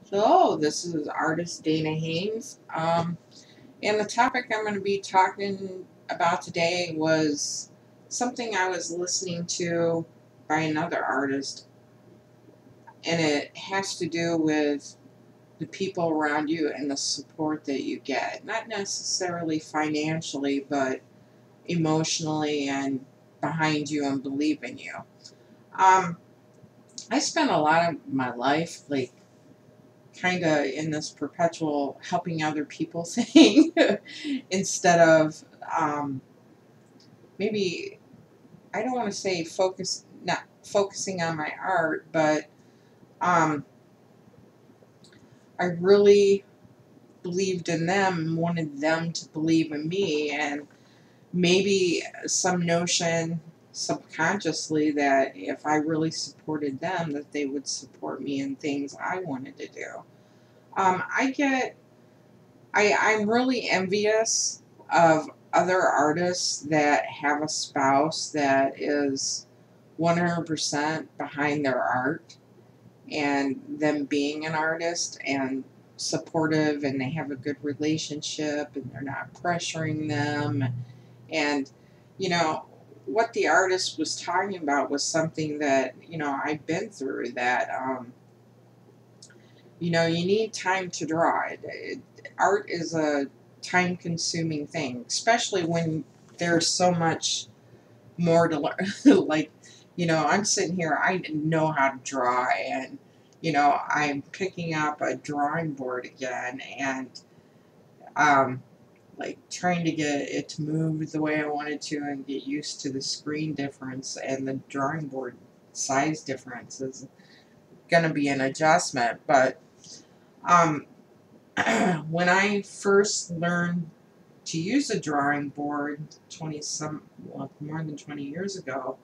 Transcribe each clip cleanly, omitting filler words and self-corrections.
Hello, this is artist Dana Haynes. And the topic I'm going to be talking about today was something I was listening to by another artist, and it has to do with the people around you and the support that you get. Not necessarily financially, but emotionally and behind you and believe in you. Um, I spent a lot of my life, like, kind of in this perpetual helping other people thing instead of maybe I don't want to say not focusing on my art, but um, I really believed in them and wanted them to believe in me, and maybe some notion subconsciously that if I really supported them, that they would support me in things I wanted to do. I get I'm really envious of other artists that have a spouse that is 100% behind their art and them being an artist and supportive, and they have a good relationship and they're not pressuring them. And, you know, what the artist was talking about was something that, I've been through that, you need time to draw. Art is a time consuming thing, especially when there's so much more to learn. Like, I'm sitting here, I know how to draw, and, I'm picking up a drawing board again, and, like, trying to get it to move the way I wanted to and get used to the screen difference and the drawing board size difference is going to be an adjustment. But um, when I first learned to use a drawing board more than 20 years ago,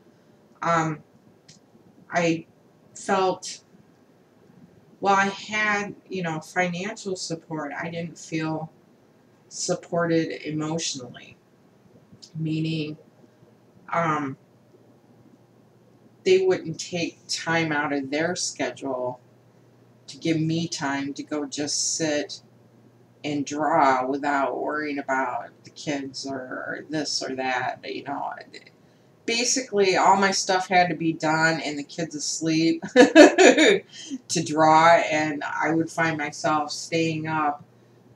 I felt, well, I had, financial support. I didn't feel supported emotionally, meaning um, they wouldn't take time out of their schedule to give me time to go just sit and draw without worrying about the kids or this or that. Basically, all my stuff had to be done and the kids asleep to draw, and I would find myself staying up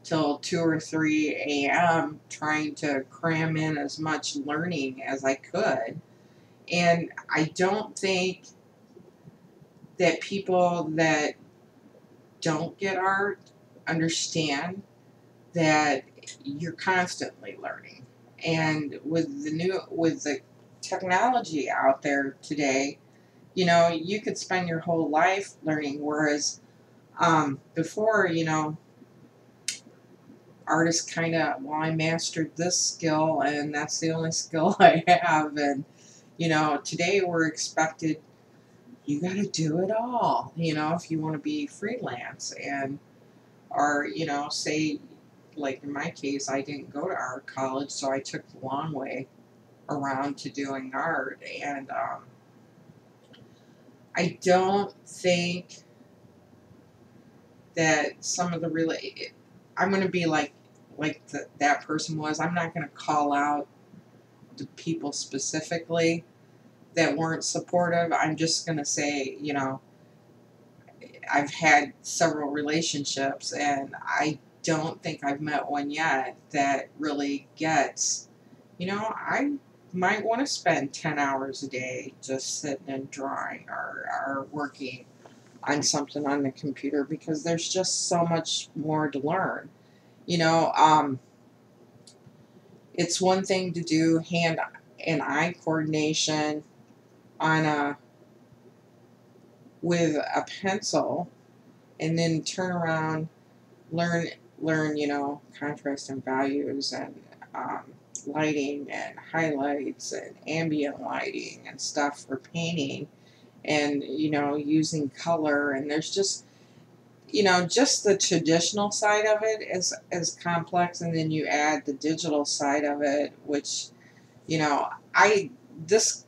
till 2 or 3 a.m. trying to cram in as much learning as I could. And I don't think that people that don't get art understand that you're constantly learning. And with the technology out there today, you could spend your whole life learning. Whereas before, artists kind of, well, I mastered this skill and that's the only skill I have. And today we're expected, you got to do it all. If you want to be freelance, and or say, like in my case, I didn't go to art college, so I took the long way around to doing art. And I don't think that some of the really, I'm going to be that person was. I'm not going to call out the people specifically that weren't supportive. I'm just going to say, I've had several relationships, and I don't think I've met one yet that really gets, I might want to spend 10 hours a day just sitting and drawing or working on something on the computer, because there's just so much more to learn. You know, um, it's one thing to do hand and eye coordination on with a pencil, and then turn around, learn contrast and values, and um, lighting and highlights and ambient lighting and stuff for painting, and using color. And there's just the traditional side of it is complex, and then you add the digital side of it, which I this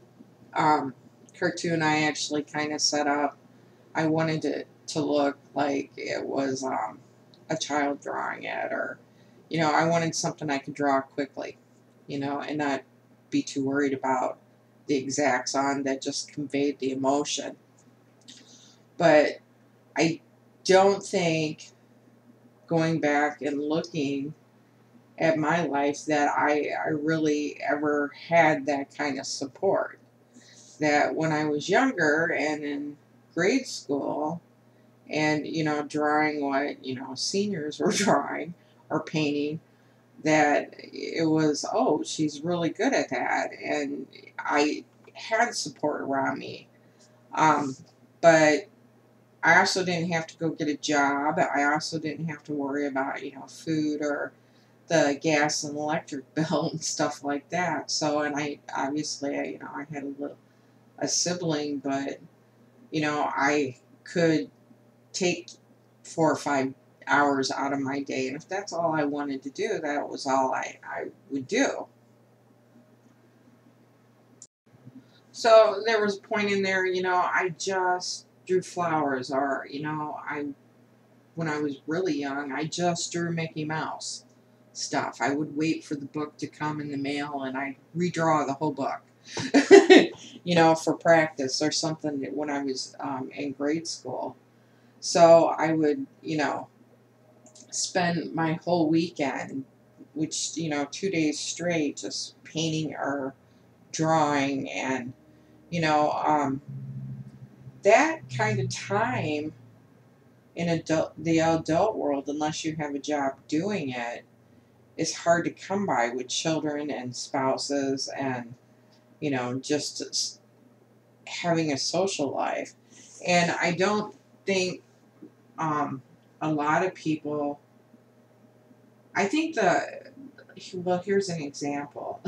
cartoon I actually kind of set up. I wanted to look like it was a child drawing it, or, you know, I wanted something I could draw quickly, you know, and not be too worried about the exacts on that just conveyed the emotion. But I don't think, going back and looking at my life, that I really ever had that kind of support. That when I was younger and in grade school, and, you know, drawing what, you know, seniors were drawing or painting, that it was, oh, she's really good at that. And I had support around me. But I also didn't have to go get a job. I also didn't have to worry about, you know, food or the gas and electric bill and stuff like that. So, and I obviously, you know, I had a sibling, but, you know, I could take 4 or 5 hours out of my day, and if that's all I wanted to do, that was all I would do. So there was a point in there, you know, I just drew flowers, or, you know, when I was really young, I just drew Mickey Mouse stuff. I would wait for the book to come in the mail, and I'd redraw the whole book, you know, for practice or something when I was in grade school. So I would, you know, spend my whole weekend, which, you know, 2 days straight, just painting or drawing. And, you know, that kind of time in the adult world, unless you have a job doing it, is hard to come by with children and spouses and, you know, just having a social life. And I don't think a lot of people, I think well, here's an example.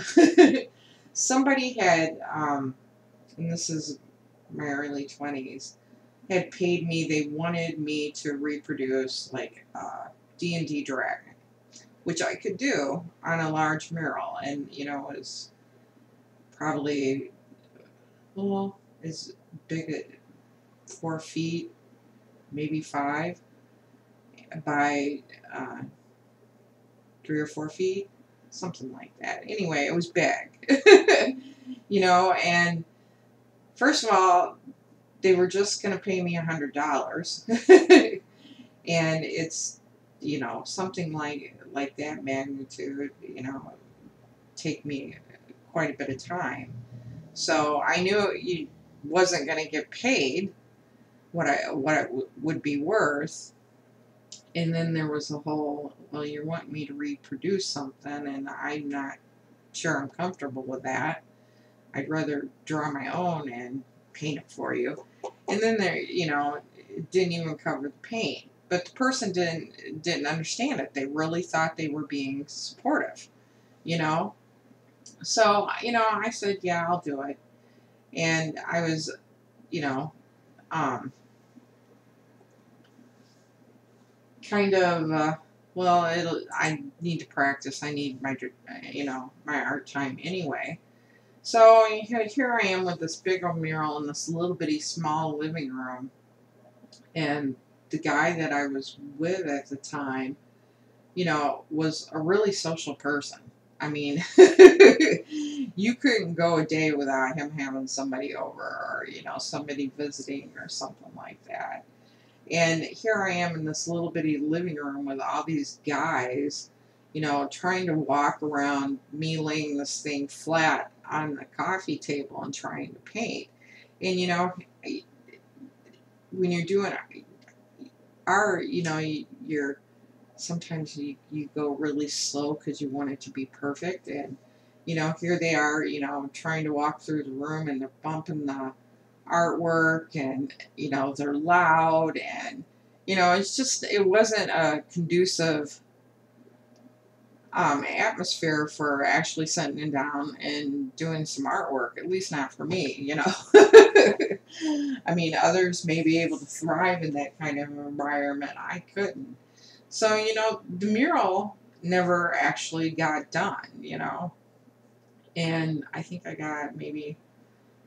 Somebody had, and this is my early 20s, had paid me, they wanted me to reproduce like D&D dragon, which I could do on a large mural, and, you know, it was probably, well, as big as 4 feet, maybe 5, by 3 or 4 feet, something like that. Anyway, it was big, you know. And first of all, they were just going to pay me $100, and it's, you know, something like that magnitude, you know, take me quite a bit of time. So I knew it wasn't going to get paid what it would be worth. And then there was a whole, well, you want me to reproduce something, and I'm not sure I'm comfortable with that. I'd rather draw my own and paint it for you. And then there, you know, it didn't even cover the paint. But the person didn't understand it. They really thought they were being supportive, you know. So, you know, I said, yeah, I'll do it. And I was, you know, kind of, well, I need to practice. I need my, you know, my art time anyway. So here I am with this big old mural in this little bitty small living room. And the guy that I was with at the time, you know, was a really social person. I mean, you couldn't go a day without him having somebody over, or, you know, somebody visiting or something like that. And here I am in this little bitty living room with all these guys, you know, trying to walk around, me laying this thing flat on the coffee table and trying to paint. And, you know, when you're doing art, you know, you're sometimes you go really slow because you want it to be perfect. And, you know, here they are, you know, trying to walk through the room, and they're bumping the artwork, and, you know, they're loud, and, you know, it wasn't a conducive atmosphere for actually sitting down and doing some artwork, at least not for me, you know. I mean, others may be able to thrive in that kind of environment. I couldn't. So, you know, the mural never actually got done, you know. And I think I got maybe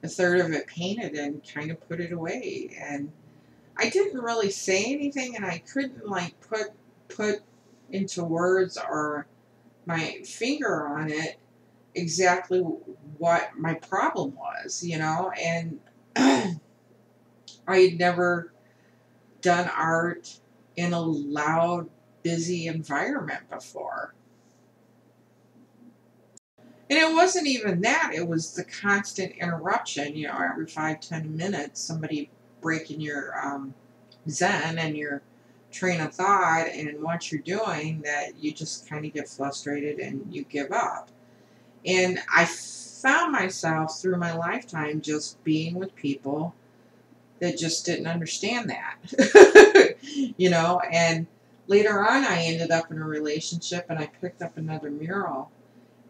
a third of it painted and kind of put it away. And I didn't really say anything, and I couldn't like put into words or my finger on it exactly what my problem was, you know, and I had never done art in a loud, busy environment before. And it wasn't even that, it was the constant interruption, you know, every 5-10 minutes, somebody breaking your zen and your train of thought and what you're doing, that you just kind of get frustrated and you give up. And I found myself through my lifetime just being with people that just didn't understand that. You know, and later on I ended up in a relationship and I picked up another mural,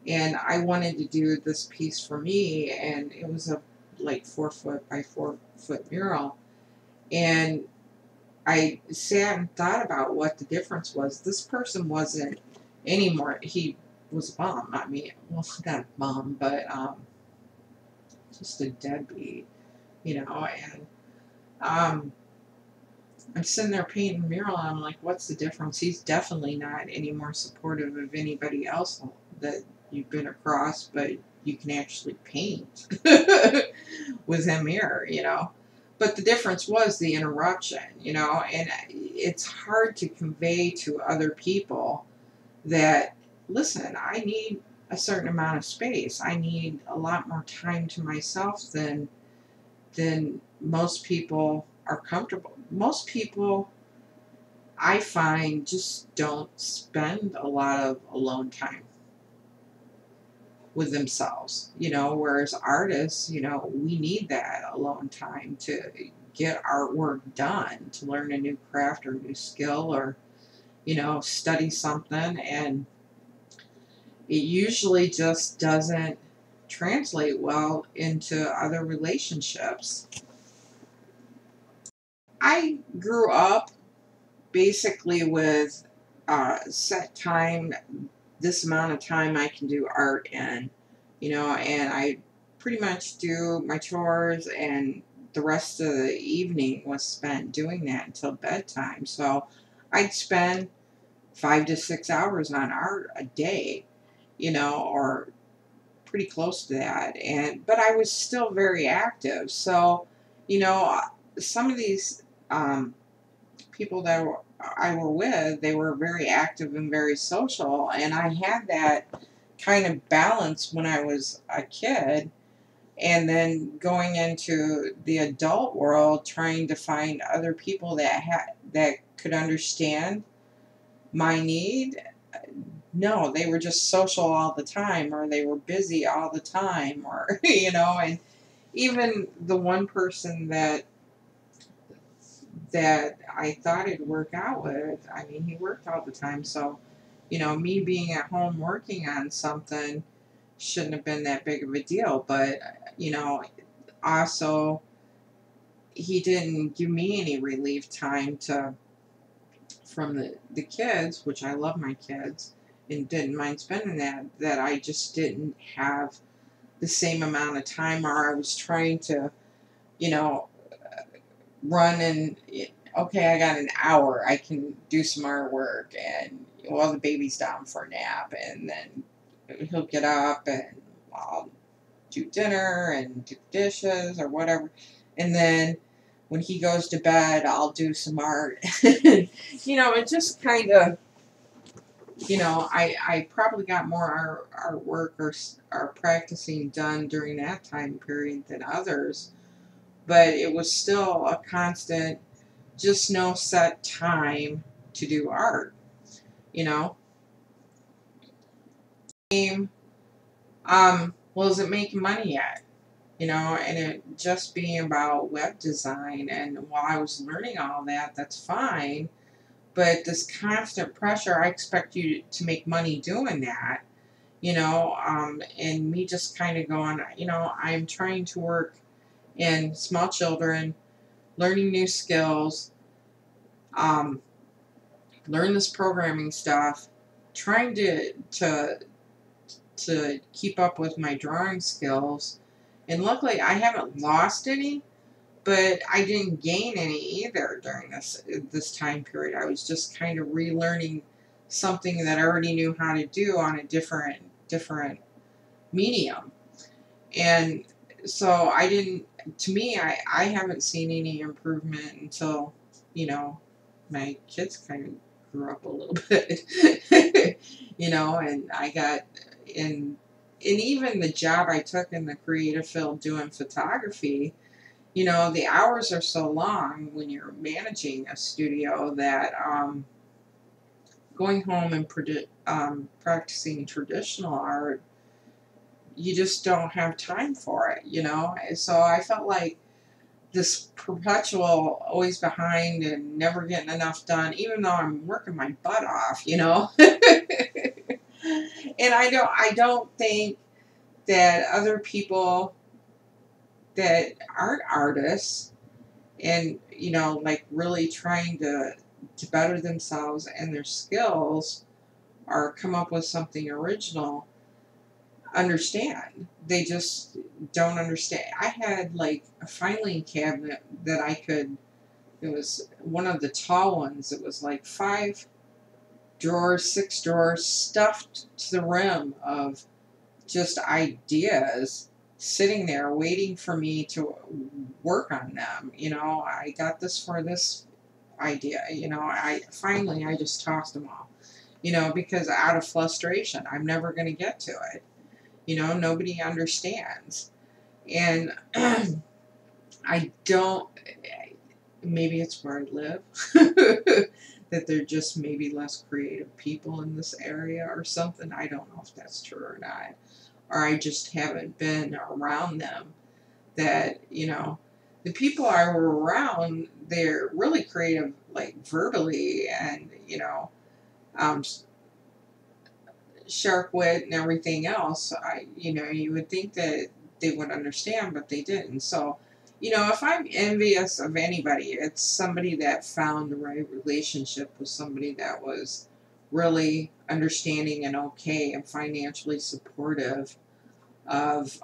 and I wanted to do this piece for me, and it was a like 4 foot by 4 foot mural, and I sat and thought about what the difference was. This person wasn't anymore. He was a bum. I mean, well, not a bum, but just a deadbeat, you know. And I'm sitting there painting a mural, and I'm like, what's the difference? He's definitely not any more supportive of anybody else that you've been across, but you can actually paint with him here, you know. But the difference was the interruption, you know, and it's hard to convey to other people that, listen, I need a certain amount of space. I need a lot more time to myself than most people are comfortable. Most people, I find, just don't spend a lot of alone time with themselves, you know, whereas artists, you know, we need that alone time to get artwork done, to learn a new craft or a new skill, or, you know, study something, and it usually just doesn't translate well into other relationships. I grew up basically with set time, this amount of time I can do art in, you know, and I pretty much do my chores, and the rest of the evening was spent doing that until bedtime. So I'd spend 5 to 6 hours on art a day, you know, or pretty close to that. And but I was still very active. So, you know, some of these people that I were with, they were very active and very social, and I had that kind of balance when I was a kid, and then going into the adult world, trying to find other people that could understand my need. No, they were just social all the time, or they were busy all the time, or you know. And even the one person that I thought it'd work out with, I mean, he worked all the time, so, you know, me being at home working on something shouldn't have been that big of a deal. But, you know, also, he didn't give me any relief time to from the kids, which I love my kids and didn't mind spending that I just didn't have the same amount of time, or I was trying to, you know, run and, okay, I got an hour, I can do some artwork, and while the baby's down for a nap, and then he'll get up and I'll do dinner and do dishes or whatever, and then when he goes to bed, I'll do some art. You know, it just kind of, you know, I probably got more artwork or practicing done during that time period than others, but it was still a constant, just no set time to do art, you know. Well, is it making money yet? You know, and it just being about web design, and while I was learning all that, that's fine, but this constant pressure, I expect you to make money doing that, you know, and me just kind of going, you know, I'm trying to work in small children, learning new skills, um, learn this programming stuff, trying to keep up with my drawing skills. And luckily I haven't lost any, but I didn't gain any either during this time period. I was just kind of relearning something that I already knew how to do on a different medium. And so I didn't, to me, I haven't seen any improvement until, you know, my kids kind of grew up a little bit, you know, and I got in, and even the job I took in the creative field doing photography, you know, the hours are so long when you're managing a studio that going home and practicing traditional art, you just don't have time for it, you know? So I felt like this perpetual always behind and never getting enough done, even though I'm working my butt off, you know? And I don't think that other people that aren't artists and, you know, like really trying to better themselves and their skills or come up with something original understand. They just don't understand. I had like a filing cabinet that it was one of the tall ones. It was like 5 drawers, 6 drawers, stuffed to the rim of just ideas sitting there waiting for me to work on them. You know, I got this for this idea. You know, I just tossed them all. You know, because out of frustration, I'm never going to get to it. You know, nobody understands. And I don't, maybe it's where I live, that they're just maybe less creative people in this area or something. I don't know if that's true or not. Or I just haven't been around them. That, you know, the people I were around, they're really creative, like verbally and, you know, sharp wit and everything else. You know, you would think that they would understand, but they didn't. So, you know, if I'm envious of anybody, it's somebody that found the right relationship with somebody that was really understanding and okay and financially supportive of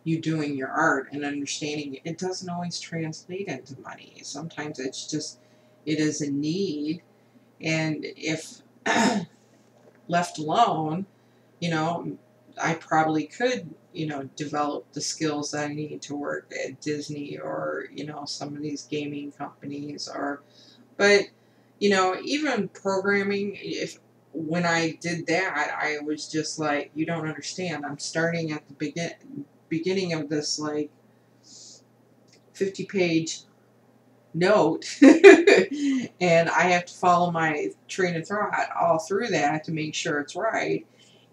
you doing your art and understanding it doesn't always translate into money. Sometimes it's just, it is a need. And if left alone, you know, I probably could, you know, develop the skills that I need to work at Disney or, you know, some of these gaming companies but, you know, even programming, when I did that, I was just like, you don't understand. I'm starting at the beginning of this, like, 50-page note, and I have to follow my train of thought all through that to make sure it's right.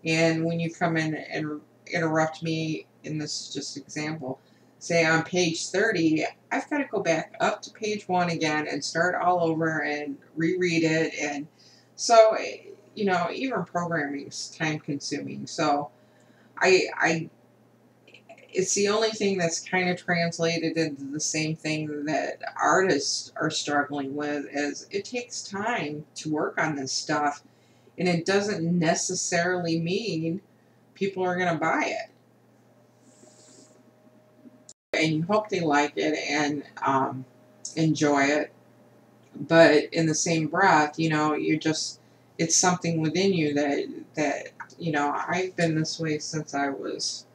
And when you come in and interrupt me in this just example, say on page 30, I've got to go back up to page 1 again and start all over and reread it. And so, you know, even programming is time consuming. So it's the only thing that's kind of translated into the same thing that artists are struggling with, is it takes time to work on this stuff, and it doesn't necessarily mean people are going to buy it. And you hope they like it and enjoy it, but in the same breath, you know, it's something within you that you know, I've been this way since I was,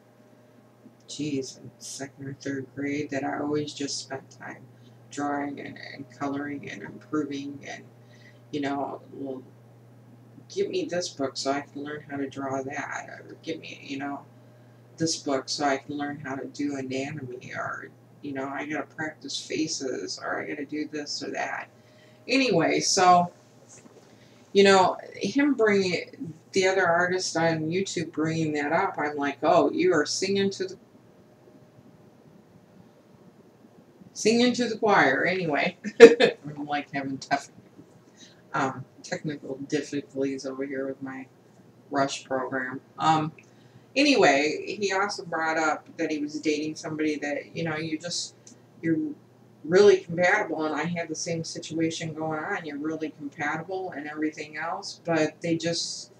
geez, in 2nd or 3rd grade, that I always just spent time drawing and coloring and improving, and, you know, well, give me this book so I can learn how to draw that, or give me, you know, this book so I can learn how to do anatomy, or, you know, I gotta practice faces, or I gotta do this or that. Anyway, so, you know, him bringing, the other artist on YouTube bringing that up, I'm like, oh, you are singing to the choir. Anyway, I'm like having technical difficulties over here with my Rush program. Anyway, he also brought up that he was dating somebody that, you know, you're really compatible, and I had the same situation going on. You're really compatible and everything else, but they just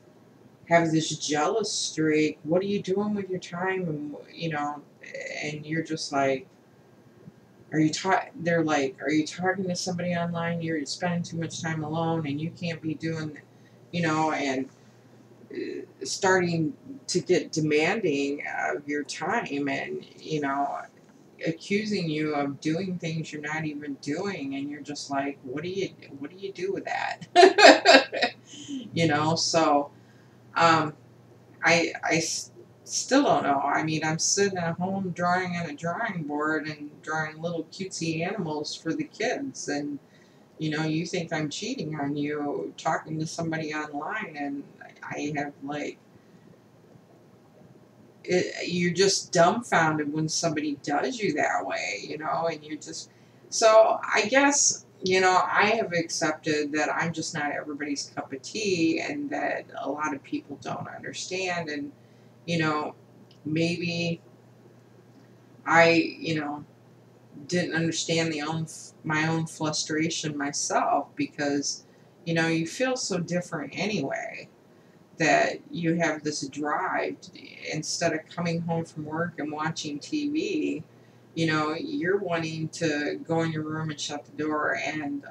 have this jealous streak. What are you doing with your time? And, you know, and you're just like, are you they're like, are you talking to somebody online? You're spending too much time alone and you can't be doing, and starting to get demanding of your time, and accusing you of doing things you're not even doing, and you're just like, what do you do with that? So um I still don't know. I mean, I'm sitting at home drawing on a drawing board and drawing little cutesy animals for the kids, and you think I'm cheating on you talking to somebody online, and I have like you're just dumbfounded when somebody does you that way, and you're just, so I guess, I have accepted that I'm just not everybody's cup of tea, and that a lot of people don't understand, and, maybe I, didn't understand my own frustration myself, because, you feel so different anyway, that you have this drive instead of coming home from work and watching TV, you're wanting to go in your room and shut the door and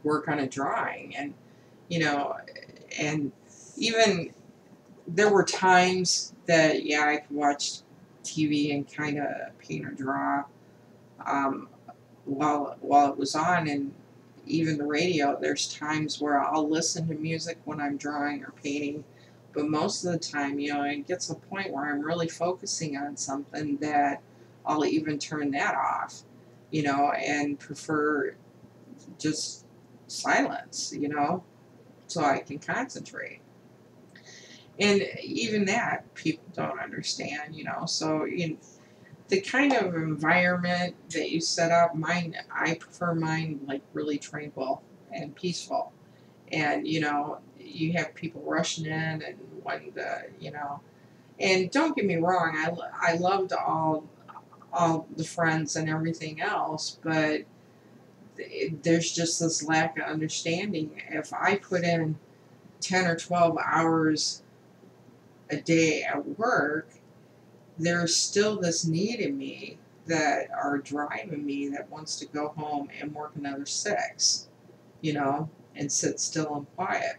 work on a drawing. And, you know, and even there were times that, yeah, I could watch TV and kind of paint or draw um, while it was on, and even the radio. There's times where I'll listen to music when I'm drawing or painting, but most of the time, it gets to a point where I'm really focusing on something that I'll even turn that off, and prefer just silence, so I can concentrate. And even that, people don't understand, so the kind of environment that you set up, I prefer mine like really tranquil and peaceful. And, you have people rushing in and wanting to, and don't get me wrong, I loved all the friends and everything else, but there's just this lack of understanding. If I put in 10 or 12 hours a day at work, there's still this need in me that are driving me, that wants to go home and work another 6, and sit still and quiet.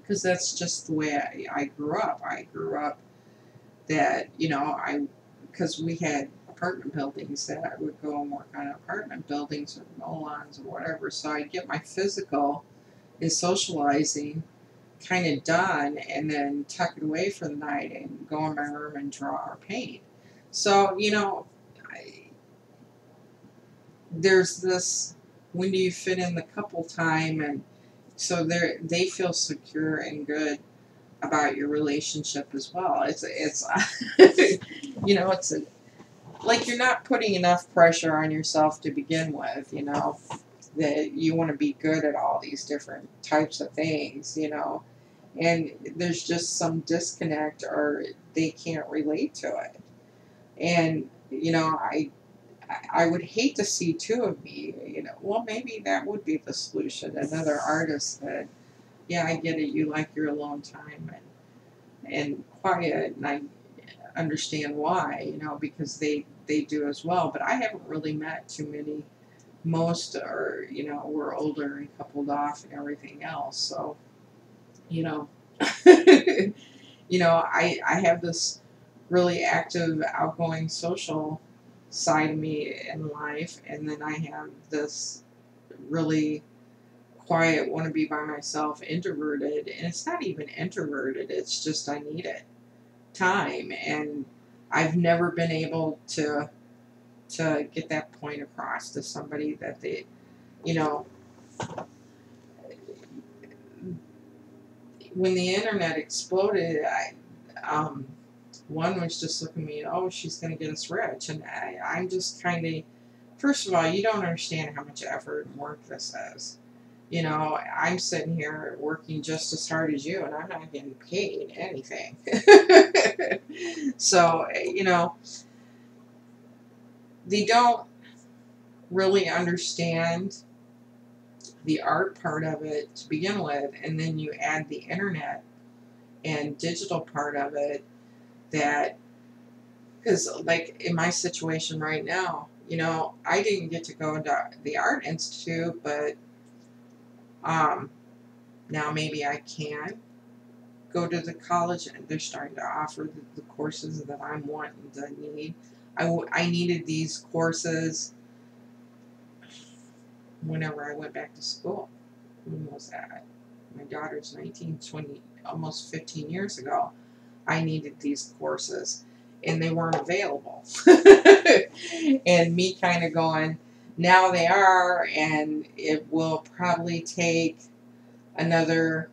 Because that's just the way I grew up. I grew up that, because we had apartment buildings, that I would go and work on apartment buildings or molons or whatever. So I'd get my physical and socializing kind of done, and then tuck it away for the night and go in my room and draw or paint. So, there's this, when do you fit in the couple time, and so they feel secure and good about your relationship as well. It's it's like you're not putting enough pressure on yourself to begin with, that you want to be good at all these different types of things, and there's just some disconnect, or they can't relate to it. And, I would hate to see two of me, well, maybe that would be the solution. Another artist that, yeah, I get it, you like your alone time and quiet, and I understand why, because they do as well. But I haven't really met too many. Most are, we're older and coupled off and everything else. So, I have this really active, outgoing, social side of me in life, and then I have this really quiet, want to be by myself, introverted, and it's not even introverted, it's just I need it, time, and I've never been able to get that point across to somebody that they, you know, when the internet exploded, one was just looking at me, oh, she's going to get us rich. And I'm just kind of, first of all, you don't understand how much effort and work this is. I'm sitting here working just as hard as you, and I'm not getting paid anything. So, they don't really understand the art part of it to begin with, and then you add the internet and digital part of it, that Because, like, in my situation right now, you know, I didn't get to go to the Art Institute, but now maybe I can go to the college, and they're starting to offer the courses that I'm wanting to need. I needed these courses whenever I went back to school. When was that? My daughter's 19, 20, almost 15 years ago. I needed these courses, and they weren't available. And me kind of going, now they are, and it will probably take another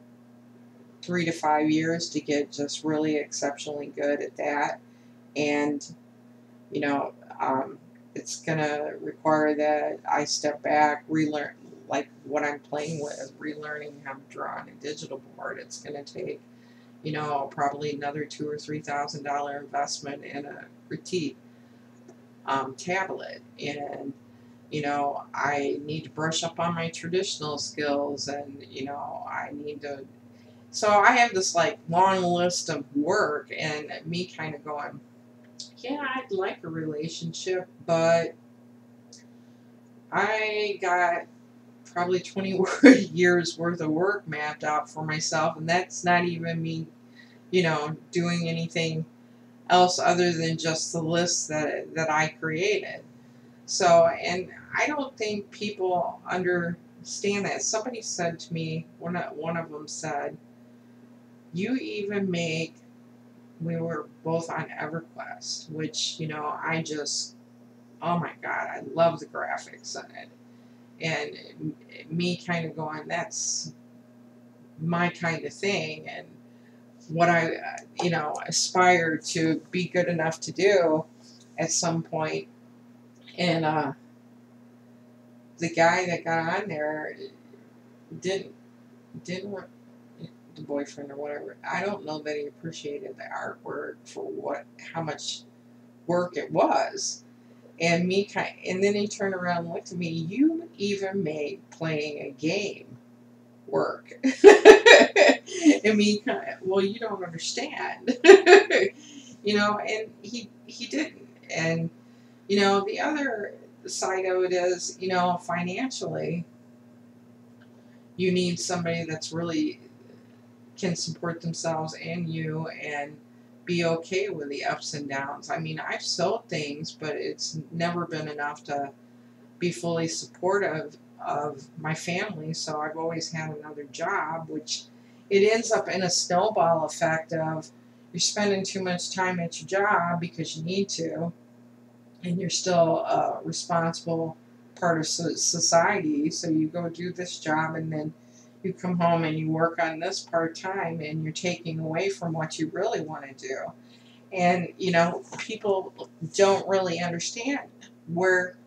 3 to 5 years to get just really exceptionally good at that. And, you know, it's going to require that I step back, relearn, like what I'm playing with, relearning how to draw on a digital board. It's going to take, you know, probably another $2,000 or $3,000 investment in a critique tablet. And, you know, I need to brush up on my traditional skills, and, you know, I need to. So I have this like long list of work, and me kind of going, yeah, I'd like a relationship, but I got probably 20 years worth of work mapped out for myself, and that's not even me, you know, doing anything else other than just the list that I created. So, and I don't think people understand that. Somebody said to me, one of them said, you even make, we were both on Everquest, which, you know, I just, oh my God, I love the graphics in it. And me kind of going, that's my kind of thing, and what I, you know, aspire to be good enough to do at some point. And the guy that got on there didn't, the boyfriend or whatever, I don't know that he appreciated the artwork for how much work it was. And and then he turned around and looked at me, you even made playing a game work. And me kind of, well, you don't understand. You know, and he didn't. And, you know, the other side of it is, you know, financially, you need somebody that's really can support themselves and you, and be okay with the ups and downs. I mean, I've sold things, but it's never been enough to be fully supportive of my family, so I've always had another job, which it ends up in a snowball effect of you're spending too much time at your job because you need to, and you're still a responsible part of society, so you go do this job, and then you come home and you work on this part-time, and you're taking away from what you really want to do. And, you know, people don't really understand where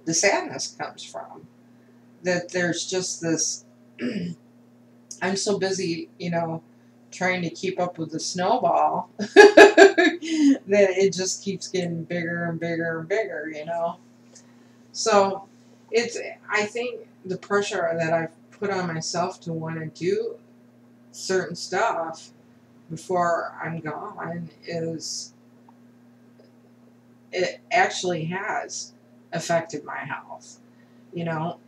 the sadness comes from. That there's just this, I'm so busy, you know, trying to keep up with the snowball that it just keeps getting bigger and bigger and bigger, you know. So I think the pressure that I've put on myself to want to do certain stuff before I'm gone it actually has affected my health, you know.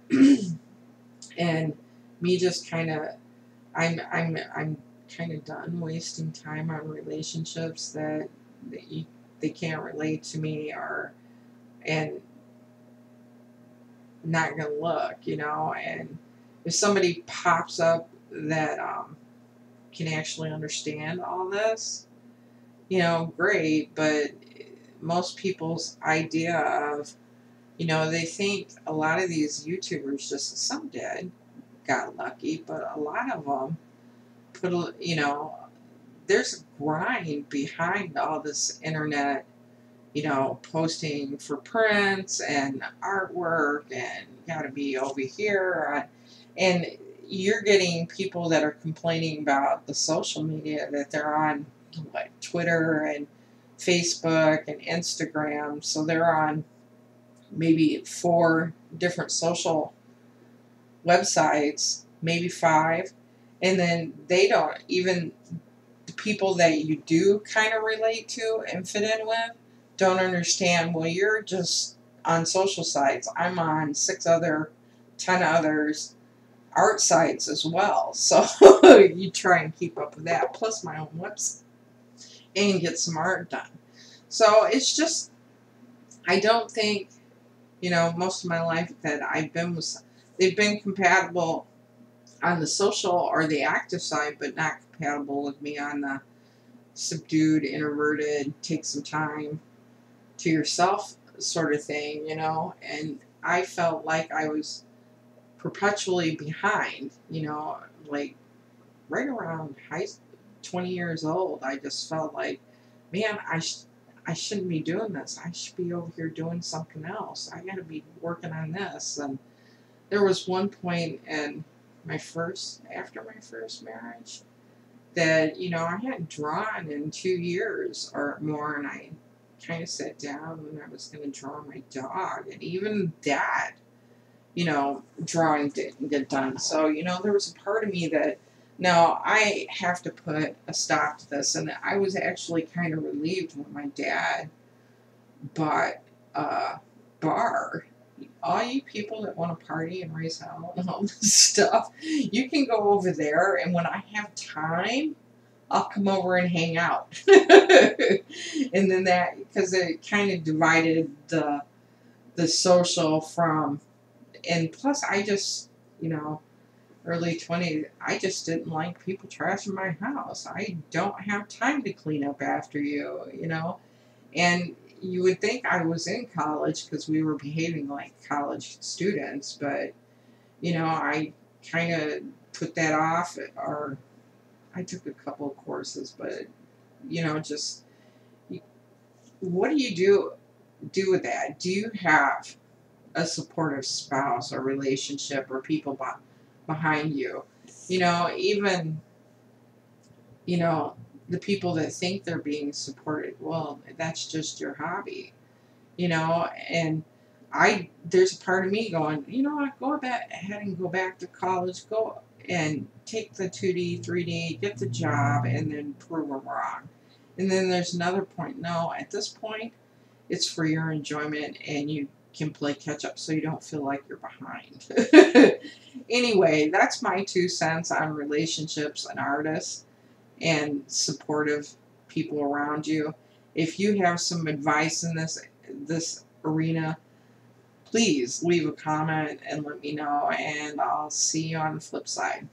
And me just kind of, I'm kind of done wasting time on relationships that they can't relate to me, and not gonna look, you know. And if somebody pops up that can actually understand all this, you know, great. But most people's idea of, you know, they think a lot of these YouTubers, just some did, got lucky, but a lot of them you know, there's a grind behind all this internet, you know, posting for prints and artwork, and you got to be over here. And you're getting people that are complaining about the social media that they're on, like Twitter and Facebook and Instagram. So they're on maybe 4 different social websites, maybe 5, and then they don't even, the people that you do kind of relate to and fit in with don't understand, well, you're just on social sites. I'm on 10 others art sites as well. So you try and keep up with that, plus my own website, and get some art done. So it's just, I don't think, you know, most of my life that I've been with, they've been compatible on the social or the active side, but not compatible with me on the subdued, introverted, take some time to yourself sort of thing, you know. And I felt like I was perpetually behind, you know, like right around 20 years old. I just felt like, man, I shouldn't be doing this. I should be over here doing something else. I got to be working on this. And there was one point in after my first marriage that, you know, I hadn't drawn in 2 years or more, and I kind of sat down and I was going to draw my dog, and even that, you know, drawing didn't get done. So, you know, there was a part of me that, no, I have to put a stop to this. And I was actually kind of relieved when my dad bought a bar. All you people that want to party and raise hell and all this stuff, you can go over there, and when I have time, I'll come over and hang out. And then that, because it kind of divided the social from, and plus I just, you know, early 20s, I just didn't like people trashing my house. I don't have time to clean up after you, you know. And you would think I was in college because we were behaving like college students, but, you know, I kind of put that off, or I took a couple of courses, but, you know, just, what do you do with that? Do you have a supportive spouse or relationship or people behind you? You know, even, you know, the people that think they're being supported, well, that's just your hobby, you know. And there's a part of me going, you know what, go ahead and go back to college, go and take the 2D, 3D, get the job, and then prove them wrong. And then there's another point, no, at this point, it's for your enjoyment, and you can play catch up so you don't feel like you're behind. Anyway, that's my 2 cents on relationships and artists and supportive people around you. If you have some advice in this arena, please leave a comment and let me know, and I'll see you on the flip side.